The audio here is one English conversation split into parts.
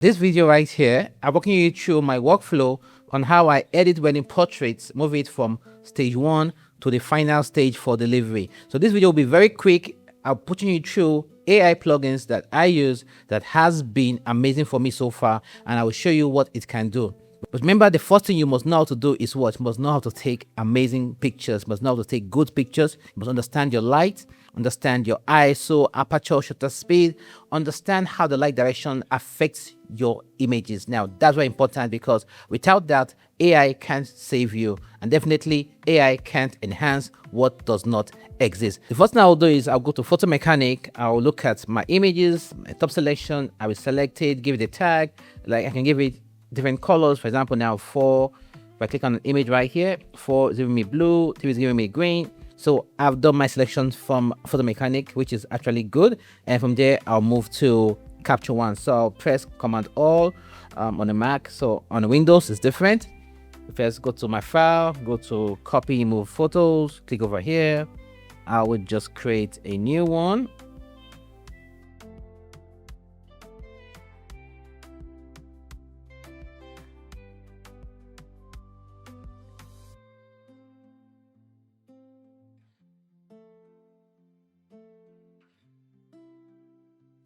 This video right here, I'm walking you through my workflow on how I edit wedding portraits, move it from stage 1 to the final stage for delivery. So this video will be very quick. I'm putting you through AI plugins that I use that has been amazing for me so far, and I will show you what it can do. But remember, the first thing you must know how to do is what? You must know how to take amazing pictures, you must know how to take good pictures, you must understand your light, understand your ISO, aperture, shutter speed, understand how the light direction affects your images. Now, that's very important because without that, AI can't save you, and definitely AI can't enhance what does not exist. The first thing I'll do is I'll go to Photo Mechanic, I'll look at my images, my top selection, I will select it, give it a tag, like I can give it different colors. For example, now 4, if I click on an image right here, 4 is giving me blue, 3 is giving me green. So I've done my selection from Photo Mechanic, which is actually good, and from there I'll move to Capture One. So I'll press Command All on the Mac. So on the Windows it's different. First go to my file, go to copy, move photos, click over here. I would just create a new one.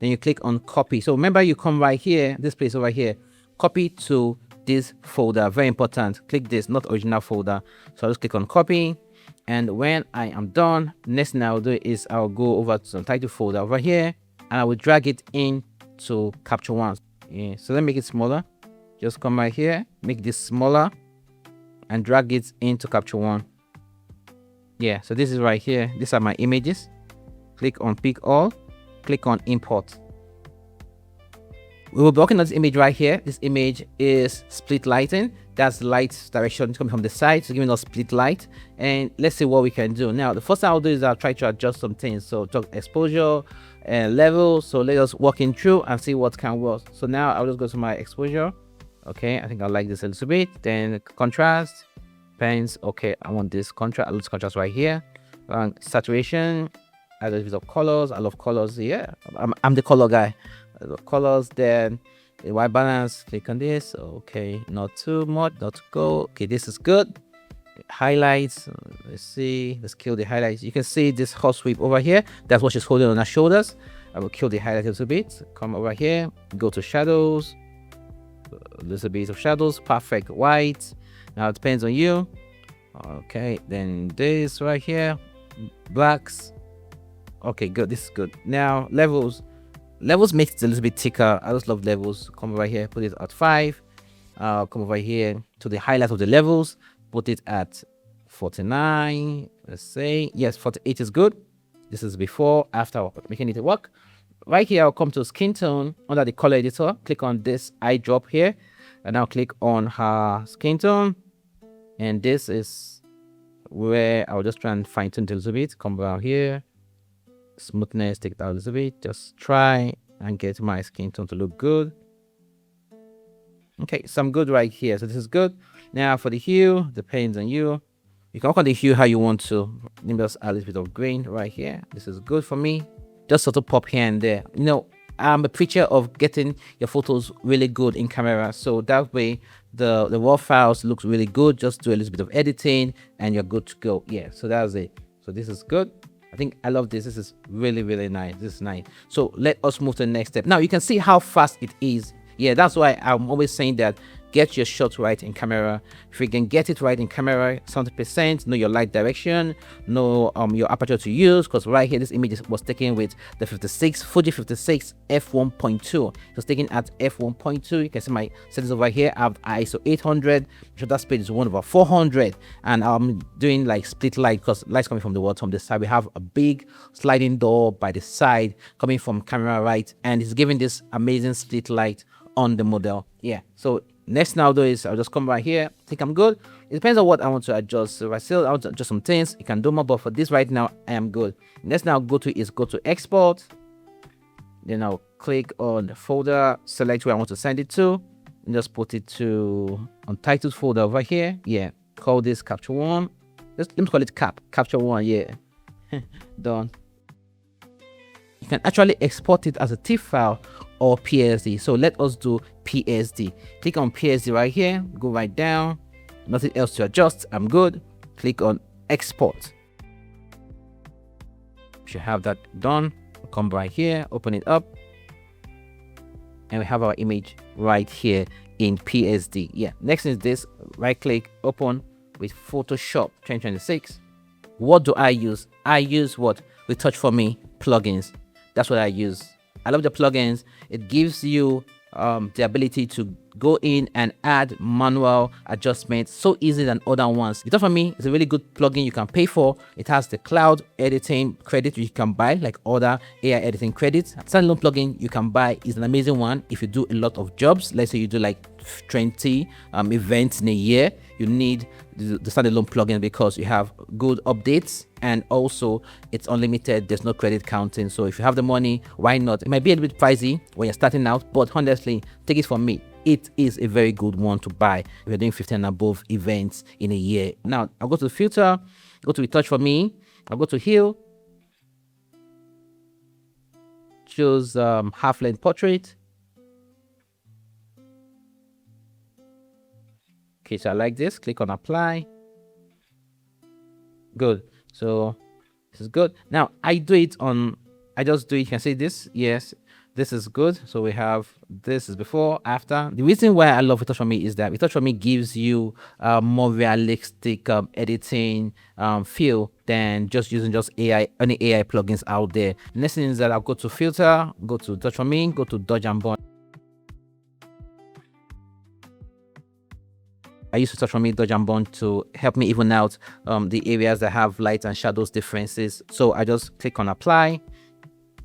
Then you click on copy. So remember, you come right here, this place over here, copy to this folder. Very important. Click this, not original folder. So I'll just click on copy. And when I am done, next thing I'll do is I'll go over to the title folder over here, and I will drag it in to Capture One. Yeah, so let me make it smaller. Just come right here, make this smaller, and drag it into Capture One. Yeah, so this is right here. These are my images. Click on Pick All. Click on Import. We will be working on this image right here. This image is split lighting. That's light direction coming from the side, so giving us split light. And let's see what we can do. Now, the first thing I'll do is I'll try to adjust some things. So talk exposure and level. So let us walk in through and see what can work. So now I'll just go to my exposure. Okay, I think I like this a little bit. Then contrast, pens. Okay, I want this contrast. I'll use contrast right here. Saturation. I love bit of colors. I love colors. Yeah, I'm the color guy. I love colors. Then the white balance. Click on this. Okay, not too much. Not to go. Okay, this is good. Highlights. Let's see. Let's kill the highlights. You can see this hot sweep over here. That's what she's holding on her shoulders. I will kill the highlights a little bit. Come over here. Go to shadows. A little bit of shadows. Perfect. White. Now it depends on you. Okay. Then this right here. Blacks. Okay, good. This is good. Now levels makes it a little bit thicker. I just love levels. Come over here, put it at 5. Come over here to the highlight of the levels, put it at 49. Let's say yes, 48 is good. This is before, after making it work. Right here, I'll come to skin tone under the color editor. Click on this eye drop here, and now click on her skin tone. And this is where I'll just try and fine tune it a little bit. Come around here. Smoothness, take it out a little bit. Just try and get my skin tone to look good. Okay, so I'm good right here. So this is good. Now for the hue, depends on you. You can work on the hue how you want to. Let me just add a little bit of green right here. This is good for me. Just sort of pop here and there. You know, I'm a preacher of getting your photos really good in camera, so that way the raw files looks really good. Just do a little bit of editing and you're good to go. Yeah, so that's it. So this is good. I think I love this. This is really, really nice. This is nice. So let us move to the next step. Now you can see how fast it is. Yeah, that's why I'm always saying that get your shot right in camera. If you can get it right in camera, 70%, know your light direction, know your aperture to use, because right here this image was taken with the Fuji 56 f1.2. It was taken at f1.2. You can see my settings over here. I have ISO 800, shutter speed is 1/400, and I'm doing like split light because light's coming from the world from the side. We have a big sliding door by the side coming from camera right, and it's giving this amazing split light on the model. Yeah, so next thing I'll do is I'll just come right here. I think I'm good. It depends on what I want to adjust. So if I still I want to adjust some things, you can do more, but for this right now I am good. Next thing I'll go to is go to export. Then I'll click on the folder, select where I want to send it to, and just put it to untitled folder over here. Yeah, call this Capture One. Let me call it Capture One. Yeah. Done. You can actually export it as a TIFF file or PSD. So let us do PSD. Click on PSD right here, go right down, nothing else to adjust, I'm good. Click on export. Should have that done. Come right here, open it up, and we have our image right here in PSD. Yeah, next is this, right click, open with Photoshop 2026. What do I use? I use what? Retouch4me plugins. That's what I use. I love the plugins. It gives you the ability to go in and add manual adjustments so easy than other ones. Retouch4me is a really good plugin you can pay for. It has the cloud editing credit you can buy, like other AI editing credits. Standalone plugin you can buy is an amazing one if you do a lot of jobs. Let's say you do like 20 events in a year. You need the standalone plugin because you have good updates, and also it's unlimited. There's no credit counting. So if you have the money, why not? It might be a little bit pricey when you're starting out, but honestly, take it from me, it is a very good one to buy if you're doing 15 and above events in a year. Now I'll go to filter, go to Retouch4me, I'll go to heal, choose half-length portrait. Okay, so I like this. Click on apply. Good. So this is good. Now I just do it. You can see this. Yes, this is good. So we have this is before, after. The reason why I love Retouch4me is that Retouch4me gives you more realistic editing feel than just using any AI plugins out there. The next thing is that I'll go to filter, go to Retouch4me, go to dodge and burn. I use Retouch4me dodge and burn to help me even out the areas that have light and shadows differences. So I just click on apply,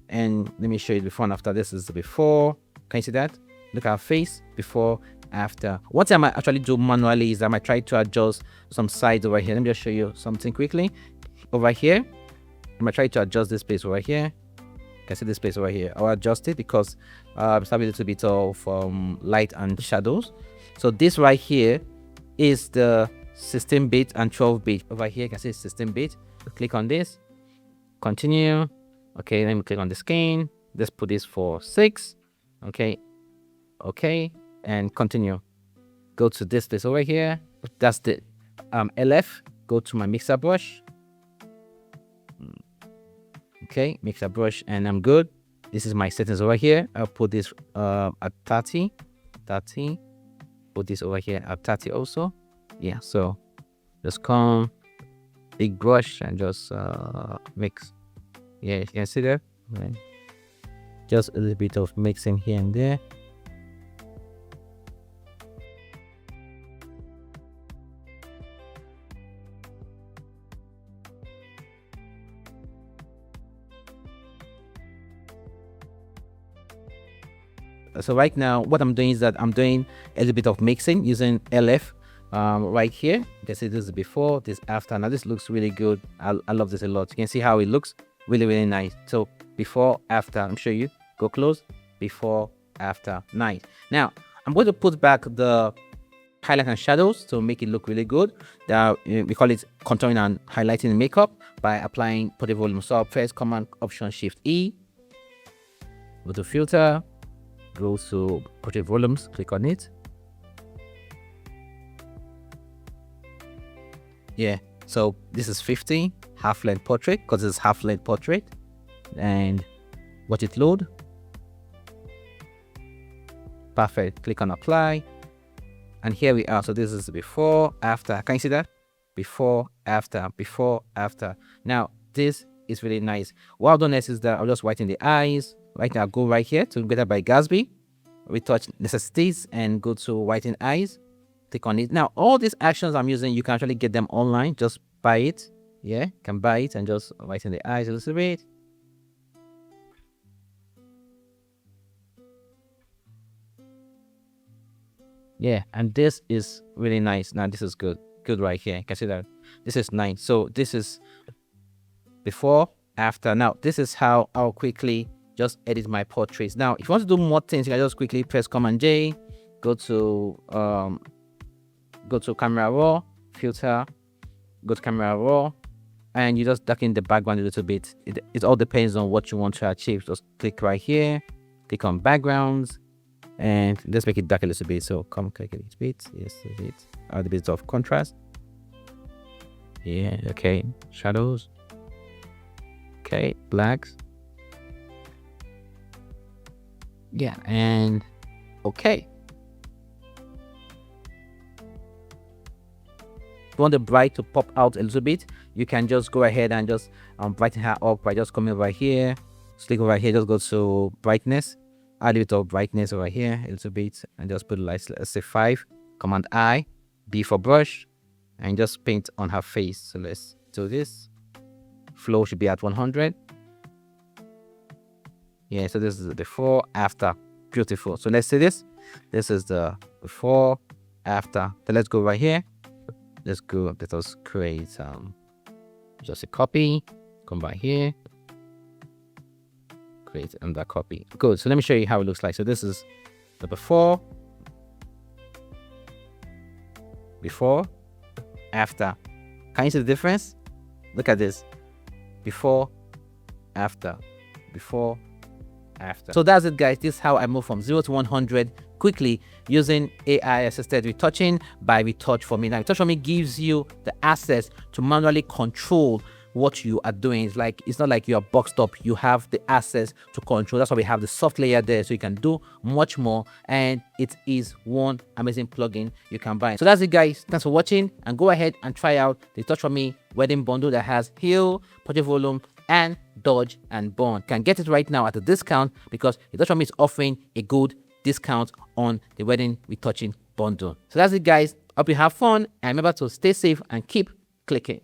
and let me show you before and after. This is the before. Can you see that? Look at our face, before, after. One thing I might actually do manually is I might try to adjust some sides over here. Let me just show you something quickly. Over here, I might try to adjust this place over here. You can see this place over here. I'll adjust it because it's having a little bit of light and shadows. So this right here is the 16-bit and 12-bit. Over here, you can see 16-bit. Click on this, continue. Okay, let me click on the skin. Let's put this for 6. Okay, and continue. Go to this place over here. That's the LF. Go to my mixer brush. Okay, mixer brush, and I'm good. This is my settings over here. I'll put this at 30. Put this over here at 30 also. Yeah, so just come, big brush, and just mix. Yeah, you can see that. Right. Just a little bit of mixing here and there. So right now, what I'm doing is that I'm doing a little bit of mixing using LF right here. You can see this is before, this after. Now this looks really good. I love this a lot. You can see how it looks really nice. So before, after, I'm sure you go close, before, after, nice. Now I'm going to put back the highlight and shadows to make it look really good. We call it contouring and highlighting makeup by applying portrait volume. So first, Command Option Shift E, go to filter, go to portrait volumes, click on it. Yeah, so this is 50 half-length portrait because it's half-length portrait, and watch it load. Perfect. Click on apply, and here we are. So this is before, after. Can you see that? Before, after, before, after. Now this is really nice. What I've done next is that I'll just whiten the eyes. Right now, I'll go right here to Better by Gatsby, retouch necessities, and go to whiten eyes. Click on it. Now all these actions I'm using, you can actually get them online. Just buy it. Yeah, you can buy it and just whiten the eyes a little bit. Yeah, and this is really nice. Now this is good right here. You can see that this is nice. So this is before, after. Now this is how I'll quickly just edit my portraits. Now if you want to do more things, you can just quickly press Command J, go to camera raw, filter, go to camera raw, and you just darken the background a little bit. It all depends on what you want to achieve. Just click right here, click on backgrounds, and let's make it dark a little bit. So come click a little bit. Yes, a bit. Add a bit of contrast. Yeah, okay. Shadows. Okay, blacks. Yeah, and okay. If you want the bride to pop out a little bit, you can just go ahead and just brighten her up by just coming over here. Click over here, just go to brightness, add a bit of brightness over here a little bit, and just put like, let's say 5. Command I, B for brush, and just paint on her face. So let's do this. Flow should be at 100. Yeah, so this is the before, after. Beautiful. So let's see this. This is the before, after. So let's go right here. Let's go, let us create just a copy. Come by here. Create another copy. Good. So let me show you how it looks like. So this is the before, after. Can you see the difference? Look at this. Before, after, before, after. So that's it, guys. This is how I move from 0 to 100 quickly using AI assisted retouching by Retouch4me. Now, Retouch4me gives you the access to manually control what you are doing. It's not like you are boxed up. You have the access to control. That's why we have the soft layer there, so you can do much more, and it is one amazing plugin you can buy. So that's it, guys. Thanks for watching, and go ahead and try out the Retouch4me Wedding Bundle that has Heal, Portrait Volume, and Dodge and Bond. You can get it right now at a discount because Retouch4me is offering a good discount on the Wedding Retouching Bundle. So that's it, guys. Hope you have fun, and remember to stay safe and keep clicking.